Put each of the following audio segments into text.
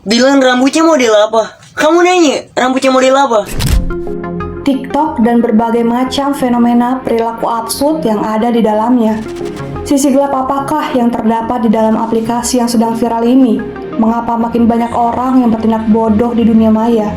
Bilang rambutnya model apa? Kamu nanya rambutnya model apa? TikTok dan berbagai macam fenomena perilaku absurd yang ada di dalamnya. Sisi gelap apakah yang terdapat di dalam aplikasi yang sedang viral ini? Mengapa makin banyak orang yang bertindak bodoh di dunia maya?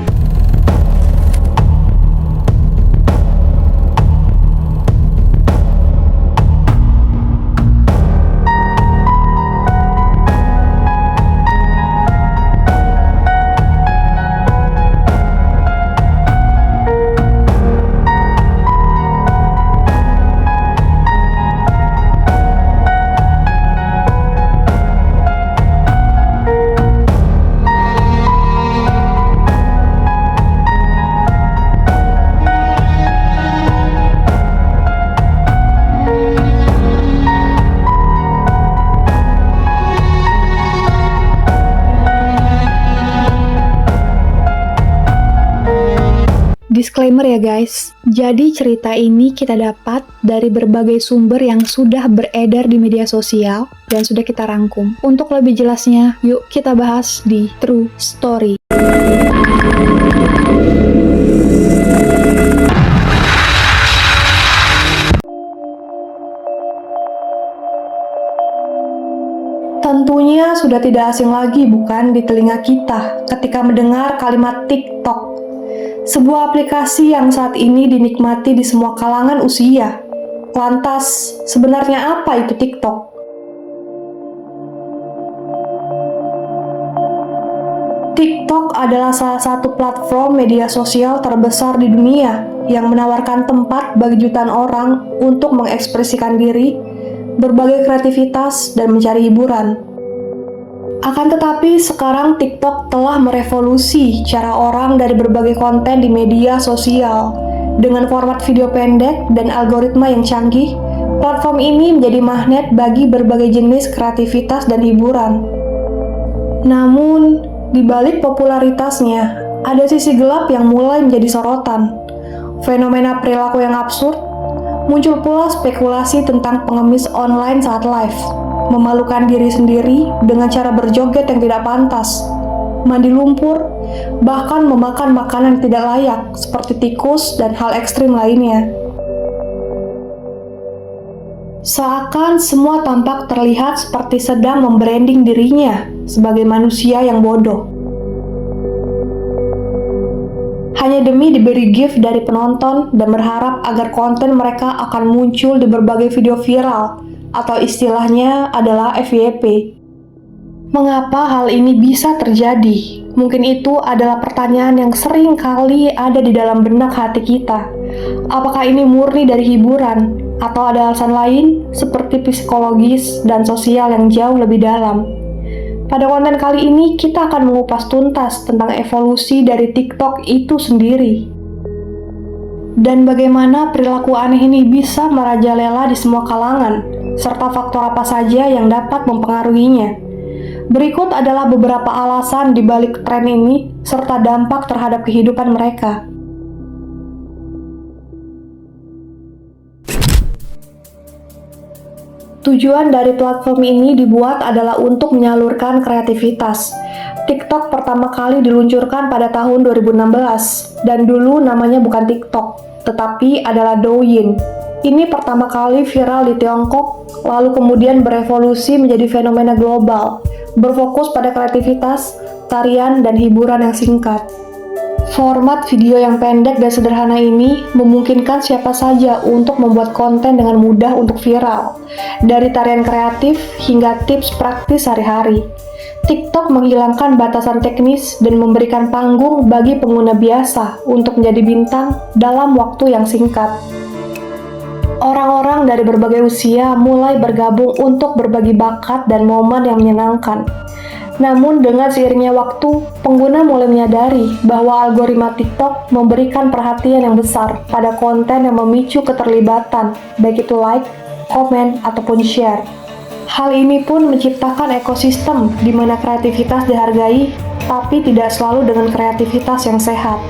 Disclaimer ya guys, jadi cerita ini kita dapat dari berbagai sumber yang sudah beredar di media sosial dan sudah kita rangkum. Untuk lebih jelasnya, yuk kita bahas di True Story. Tentunya sudah tidak asing lagi bukan di telinga kita ketika mendengar kalimat TikTok. Sebuah aplikasi yang saat ini dinikmati di semua kalangan usia. Lantas, sebenarnya apa itu TikTok? TikTok adalah salah satu platform media sosial terbesar di dunia yang menawarkan tempat bagi jutaan orang untuk mengekspresikan diri, berbagai kreativitas, dan mencari hiburan. Akan tetapi, sekarang TikTok telah merevolusi cara orang dari berbagai konten di media sosial. Dengan format video pendek dan algoritma yang canggih, platform ini menjadi magnet bagi berbagai jenis kreativitas dan hiburan. Namun, di balik popularitasnya, ada sisi gelap yang mulai menjadi sorotan. Fenomena perilaku yang absurd, muncul pula spekulasi tentang pengemis online saat live, memalukan diri sendiri dengan cara berjoget yang tidak pantas, mandi lumpur, bahkan memakan makanan yang tidak layak seperti tikus dan hal ekstrim lainnya. Seakan semua tampak terlihat seperti sedang membranding dirinya sebagai manusia yang bodoh. Hanya demi diberi gift dari penonton dan berharap agar konten mereka akan muncul di berbagai video viral, atau istilahnya adalah FYP. Mengapa hal ini bisa terjadi? Mungkin itu adalah pertanyaan yang sering kali ada di dalam benak hati kita. Apakah ini murni dari hiburan? Atau ada alasan lain seperti psikologis dan sosial yang jauh lebih dalam? Pada konten kali ini kita akan mengupas tuntas tentang evolusi dari TikTok itu sendiri. Dan bagaimana perilaku aneh ini bisa merajalela di semua kalangan, serta faktor apa saja yang dapat mempengaruhinya. Berikut adalah beberapa alasan di balik tren ini, serta dampak terhadap kehidupan mereka. Tujuan dari platform ini dibuat adalah untuk menyalurkan kreativitas. TikTok pertama kali diluncurkan pada tahun 2016, dan dulu namanya bukan TikTok, tetapi adalah Douyin. Ini pertama kali viral di Tiongkok, lalu kemudian berevolusi menjadi fenomena global, berfokus pada kreativitas, tarian, dan hiburan yang singkat. Format video yang pendek dan sederhana ini memungkinkan siapa saja untuk membuat konten dengan mudah untuk viral, dari tarian kreatif hingga tips praktis sehari-hari. TikTok menghilangkan batasan teknis dan memberikan panggung bagi pengguna biasa untuk menjadi bintang dalam waktu yang singkat. Orang-orang dari berbagai usia mulai bergabung untuk berbagi bakat dan momen yang menyenangkan. Namun dengan seiringnya waktu, pengguna mulai menyadari bahwa algoritma TikTok memberikan perhatian yang besar pada konten yang memicu keterlibatan, baik itu like, komen, ataupun share. Hal ini pun menciptakan ekosistem di mana kreativitas dihargai, tapi tidak selalu dengan kreativitas yang sehat.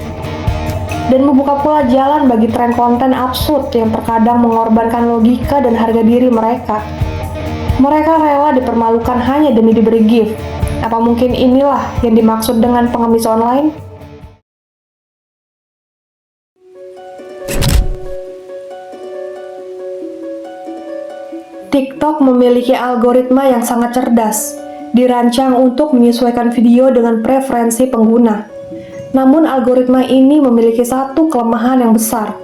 Dan membuka pula jalan bagi tren konten absurd yang terkadang mengorbankan logika dan harga diri mereka. Mereka rela dipermalukan hanya demi diberi gift, Apa mungkin inilah yang dimaksud dengan pengemis online? TikTok memiliki algoritma yang sangat cerdas, dirancang untuk menyesuaikan video dengan preferensi pengguna. Namun algoritma ini memiliki satu kelemahan yang besar.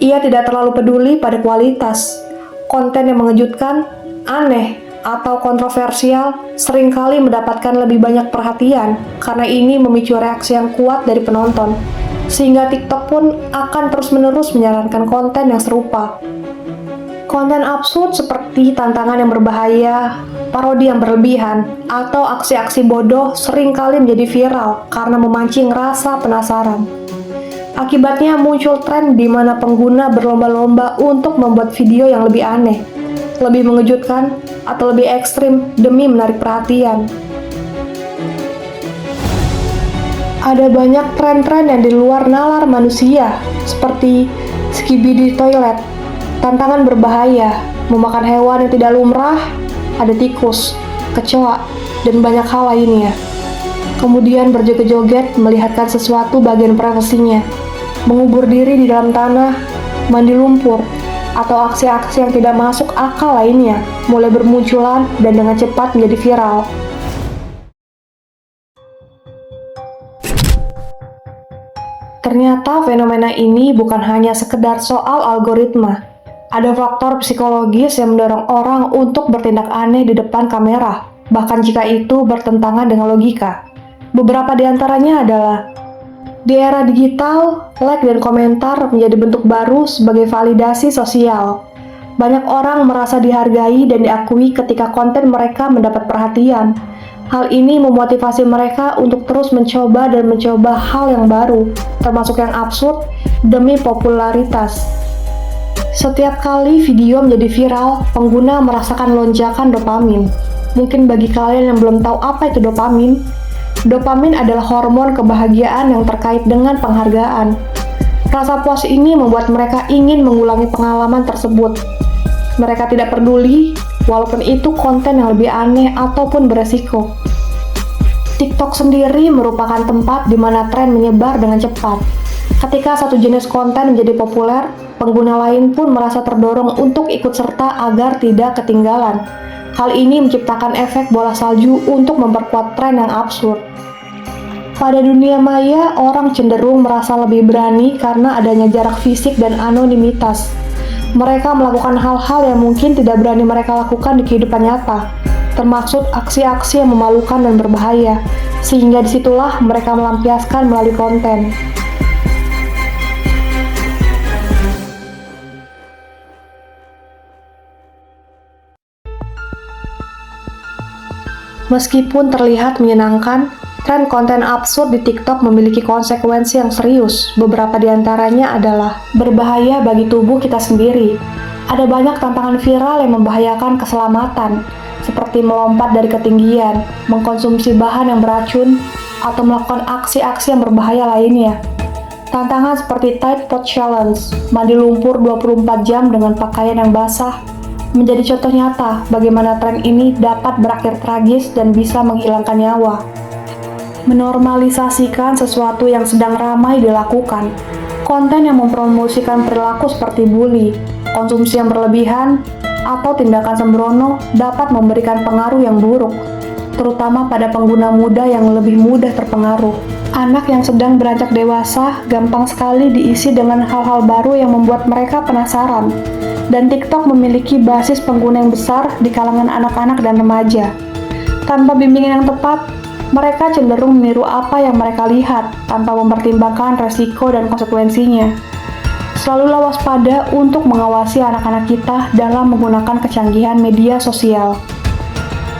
Ia tidak terlalu peduli pada kualitas. Konten yang mengejutkan, aneh, atau kontroversial seringkali mendapatkan lebih banyak perhatian karena ini memicu reaksi yang kuat dari penonton. Sehingga TikTok pun akan terus-menerus menyarankan konten yang serupa. Konten absurd seperti tantangan yang berbahaya, parodi yang berlebihan, atau aksi-aksi bodoh seringkali menjadi viral karena memancing rasa penasaran. Akibatnya muncul tren di mana pengguna berlomba-lomba untuk membuat video yang lebih aneh, lebih mengejutkan, atau lebih ekstrim demi menarik perhatian. Ada banyak tren-tren yang di luar nalar manusia, seperti skibidi toilet, tantangan berbahaya, memakan hewan yang tidak lumrah, ada tikus, kecoa, dan banyak hal lainnya. Kemudian berjoget-joget melihatkan sesuatu bagian privasinya, mengubur diri di dalam tanah, mandi lumpur, atau aksi-aksi yang tidak masuk akal lainnya, mulai bermunculan dan dengan cepat menjadi viral. Ternyata fenomena ini bukan hanya sekedar soal algoritma. Ada faktor psikologis yang mendorong orang untuk bertindak aneh di depan kamera, bahkan jika itu bertentangan dengan logika. Beberapa di antaranya adalah di era digital, like dan komentar menjadi bentuk baru sebagai validasi sosial. Banyak orang merasa dihargai dan diakui ketika konten mereka mendapat perhatian. Hal ini memotivasi mereka untuk terus mencoba dan mencoba hal yang baru, termasuk yang absurd, demi popularitas. Setiap kali video menjadi viral, pengguna merasakan lonjakan dopamin. Mungkin bagi kalian yang belum tahu apa itu dopamin, dopamin adalah hormon kebahagiaan yang terkait dengan penghargaan. Rasa puas ini membuat mereka ingin mengulangi pengalaman tersebut. Mereka tidak peduli, walaupun itu konten yang lebih aneh ataupun beresiko. TikTok sendiri merupakan tempat di mana tren menyebar dengan cepat. Ketika satu jenis konten menjadi populer, pengguna lain pun merasa terdorong untuk ikut serta agar tidak ketinggalan. Hal ini menciptakan efek bola salju untuk memperkuat tren yang absurd. Pada dunia maya, orang cenderung merasa lebih berani karena adanya jarak fisik dan anonimitas. Mereka melakukan hal-hal yang mungkin tidak berani mereka lakukan di kehidupan nyata, termasuk aksi-aksi yang memalukan dan berbahaya, sehingga disitulah mereka melampiaskan melalui konten. Meskipun terlihat menyenangkan, tren konten absurd di TikTok memiliki konsekuensi yang serius. Beberapa di antaranya adalah berbahaya bagi tubuh kita sendiri. Ada banyak tantangan viral yang membahayakan keselamatan, seperti melompat dari ketinggian, mengkonsumsi bahan yang beracun, atau melakukan aksi-aksi yang berbahaya lainnya. Tantangan seperti Tide Pod Challenge, mandi lumpur 24 jam dengan pakaian yang basah, menjadi contoh nyata bagaimana tren ini dapat berakhir tragis dan bisa menghilangkan nyawa. Menormalisasikan sesuatu yang sedang ramai dilakukan. Konten yang mempromosikan perilaku seperti bully, konsumsi yang berlebihan, atau tindakan sembrono dapat memberikan pengaruh yang buruk, terutama pada pengguna muda yang lebih mudah terpengaruh. Anak yang sedang beranjak dewasa gampang sekali diisi dengan hal-hal baru yang membuat mereka penasaran. Dan TikTok memiliki basis pengguna yang besar di kalangan anak-anak dan remaja. Tanpa bimbingan yang tepat, mereka cenderung meniru apa yang mereka lihat tanpa mempertimbangkan resiko dan konsekuensinya. Selalulah waspada untuk mengawasi anak-anak kita dalam menggunakan kecanggihan media sosial.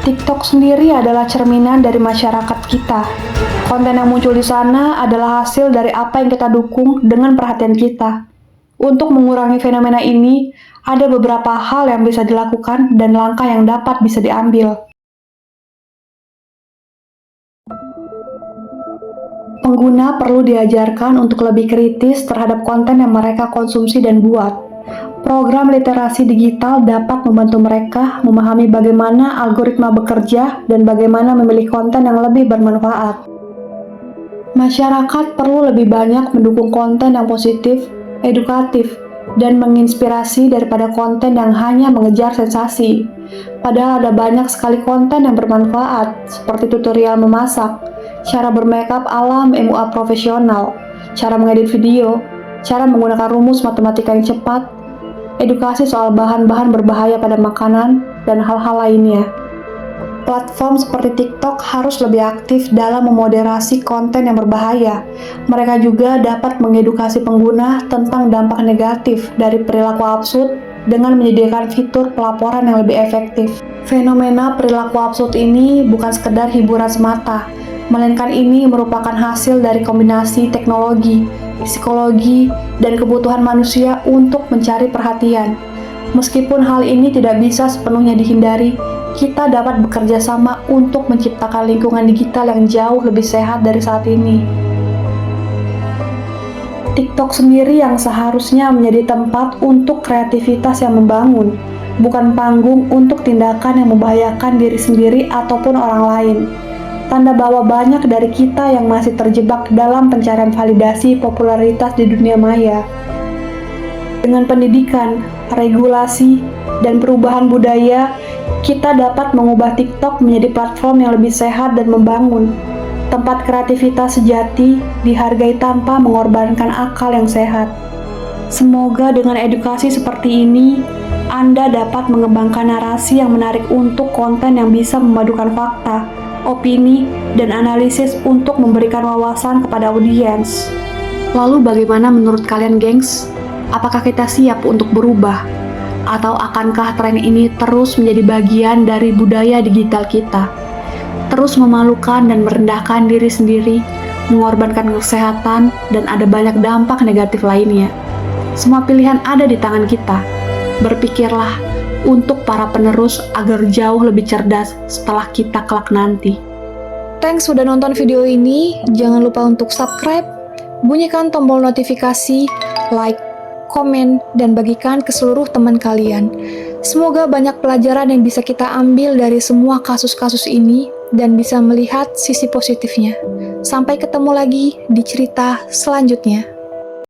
TikTok sendiri adalah cerminan dari masyarakat kita. Konten yang muncul di sana adalah hasil dari apa yang kita dukung dengan perhatian kita. Untuk mengurangi fenomena ini, ada beberapa hal yang bisa dilakukan dan langkah yang dapat bisa diambil. Pengguna perlu diajarkan untuk lebih kritis terhadap konten yang mereka konsumsi dan buat. Program literasi digital dapat membantu mereka memahami bagaimana algoritma bekerja dan bagaimana memilih konten yang lebih bermanfaat. Masyarakat perlu lebih banyak mendukung konten yang positif, edukatif, dan menginspirasi daripada konten yang hanya mengejar sensasi. Padahal ada banyak sekali konten yang bermanfaat, seperti tutorial memasak, cara bermakeup ala MUA profesional, cara mengedit video, cara menggunakan rumus matematika yang cepat, edukasi soal bahan-bahan berbahaya pada makanan, dan hal-hal lainnya. Platform seperti TikTok harus lebih aktif dalam memoderasi konten yang berbahaya. Mereka juga dapat mengedukasi pengguna tentang dampak negatif dari perilaku absurd dengan menyediakan fitur pelaporan yang lebih efektif. Fenomena perilaku absurd ini bukan sekedar hiburan semata, melainkan ini merupakan hasil dari kombinasi teknologi, psikologi, dan kebutuhan manusia untuk mencari perhatian. Meskipun hal ini tidak bisa sepenuhnya dihindari, kita dapat bekerja sama untuk menciptakan lingkungan digital yang jauh lebih sehat dari saat ini. TikTok sendiri yang seharusnya menjadi tempat untuk kreativitas yang membangun, bukan panggung untuk tindakan yang membahayakan diri sendiri ataupun orang lain. Tanda bahwa banyak dari kita yang masih terjebak dalam pencarian validasi popularitas di dunia maya. Dengan pendidikan, regulasi, dan perubahan budaya, kita dapat mengubah TikTok menjadi platform yang lebih sehat dan membangun. Tempat kreativitas sejati dihargai tanpa mengorbankan akal yang sehat. Semoga dengan edukasi seperti ini, Anda dapat mengembangkan narasi yang menarik untuk konten yang bisa memadukan fakta, opini, dan analisis untuk memberikan wawasan kepada audiens. Lalu bagaimana menurut kalian, gengs? Apakah kita siap untuk berubah? Atau akankah tren ini terus menjadi bagian dari budaya digital kita? Terus memalukan dan merendahkan diri sendiri, mengorbankan kesehatan, dan ada banyak dampak negatif lainnya. Semua pilihan ada di tangan kita. Berpikirlah untuk para penerus agar jauh lebih cerdas setelah kita kelak nanti. Thanks sudah nonton video ini. Jangan lupa untuk subscribe, bunyikan tombol notifikasi, like, komen, dan bagikan ke seluruh teman kalian. Semoga banyak pelajaran yang bisa kita ambil dari semua kasus-kasus ini dan bisa melihat sisi positifnya. Sampai ketemu lagi di cerita selanjutnya.